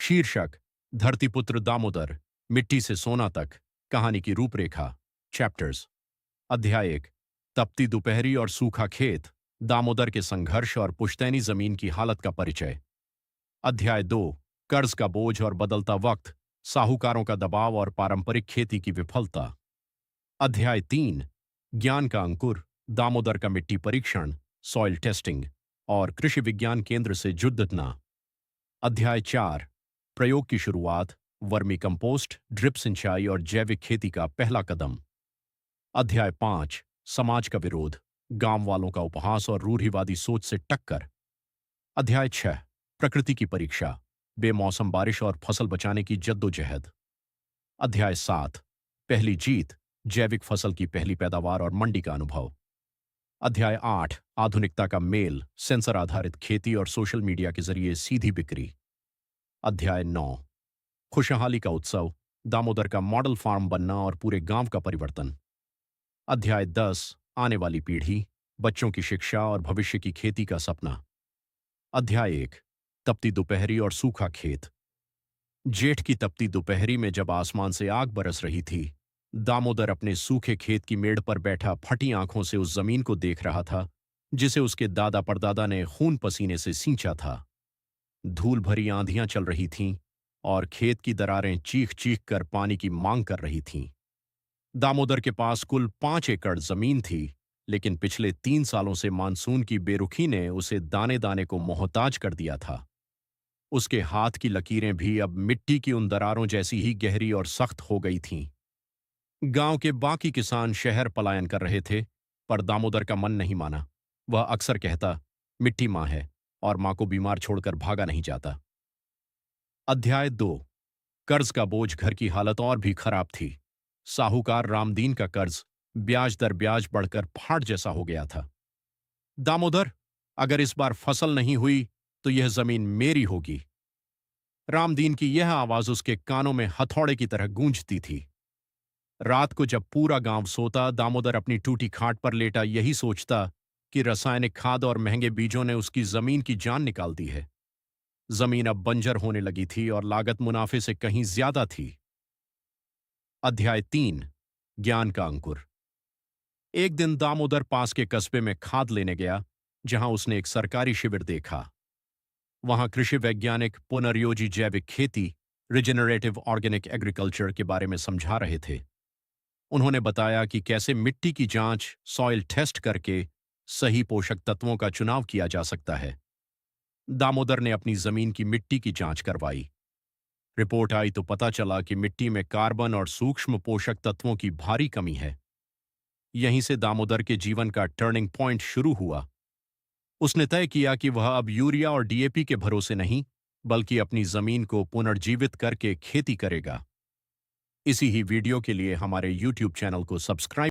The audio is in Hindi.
शीर्षक धरतीपुत्र दामोदर, मिट्टी से सोना तक, कहानी की रूपरेखा। चैप्टर्स। अध्याय 1। तपती दोपहरी और सूखा खेत, दामोदर के संघर्ष और पुश्तैनी जमीन की हालत का परिचय। अध्याय 2। कर्ज का बोझ और बदलता वक्त, साहूकारों का दबाव और पारंपरिक खेती की विफलता। अध्याय 3। ज्ञान का अंकुर, दामोदर का मिट्टी परीक्षण, सॉइल टेस्टिंग और कृषि विज्ञान केंद्र से जुड़ना। अध्याय 4। प्रयोग की शुरुआत, वर्मी कंपोस्ट, ड्रिप सिंचाई और जैविक खेती का पहला कदम। अध्याय 5। समाज का विरोध, गांव वालों का उपहास और रूढ़िवादी सोच से टक्कर। अध्याय 6। प्रकृति की परीक्षा, बेमौसम बारिश और फसल बचाने की जद्दोजहद। अध्याय 7। पहली जीत, जैविक फसल की पहली पैदावार और मंडी का अनुभव। अध्याय 8। आधुनिकता का मेल, सेंसर आधारित खेती और सोशल मीडिया के जरिए सीधी बिक्री। अध्याय 9। खुशहाली का उत्सव, दामोदर का मॉडल फार्म बनना और पूरे गांव का परिवर्तन। अध्याय 10। आने वाली पीढ़ी, बच्चों की शिक्षा और भविष्य की खेती का सपना। अध्याय 1। तपती दोपहरी और सूखा खेत। जेठ की तपती दोपहरी में जब आसमान से आग बरस रही थी, दामोदर अपने सूखे खेत की मेड़ पर बैठा फटी आंखों से उस जमीन को देख रहा था जिसे उसके दादा परदादा ने खून पसीने से सींचा था। धूल भरी आंधियां चल रही थीं और खेत की दरारें चीख चीख कर पानी की मांग कर रही थीं। दामोदर के पास कुल 5 एकड़ जमीन थी, लेकिन पिछले 3 सालों से मानसून की बेरुखी ने उसे दाने दाने को मोहताज कर दिया था। उसके हाथ की लकीरें भी अब मिट्टी की उन दरारों जैसी ही गहरी और सख्त हो गई थीं। गांव के बाकी किसान शहर पलायन कर रहे थे, पर दामोदर का मन नहीं माना। वह अक्सर कहता, मिट्टी मां है और मां को बीमार छोड़कर भागा नहीं जाता। अध्याय 2। कर्ज का बोझ, घर की हालत और भी खराब थी। साहूकार रामदीन का कर्ज ब्याज दर ब्याज बढ़कर फाड़ जैसा हो गया था। दामोदर, अगर इस बार फसल नहीं हुई तो यह जमीन मेरी होगी। रामदीन की यह आवाज उसके कानों में हथौड़े की तरह गूंजती थी। रात को जब पूरा गांव सोता, दामोदर अपनी टूटी खाट पर लेटा यही सोचता कि रासायनिक खाद और महंगे बीजों ने उसकी जमीन की जान निकाल दी है। जमीन अब बंजर होने लगी थी और लागत मुनाफे से कहीं ज्यादा थी। अध्याय 3। ज्ञान का अंकुर। एक दिन दामोदर पास के कस्बे में खाद लेने गया, जहां उसने एक सरकारी शिविर देखा। वहां कृषि वैज्ञानिक पुनर्योजी जैविक खेती, रिजेनरेटिव ऑर्गेनिक एग्रीकल्चर के बारे में समझा रहे थे। उन्होंने बताया कि कैसे मिट्टी की जांच, सॉइल टेस्ट करके सही पोषक तत्वों का चुनाव किया जा सकता है। दामोदर ने अपनी जमीन की मिट्टी की जांच करवाई। रिपोर्ट आई तो पता चला कि मिट्टी में कार्बन और सूक्ष्म पोषक तत्वों की भारी कमी है। यहीं से दामोदर के जीवन का टर्निंग पॉइंट शुरू हुआ। उसने तय किया कि वह अब यूरिया और डीएपी के भरोसे नहीं, बल्कि अपनी जमीन को पुनर्जीवित करके खेती करेगा। इसी ही वीडियो के लिए हमारे YouTube चैनल को सब्सक्राइब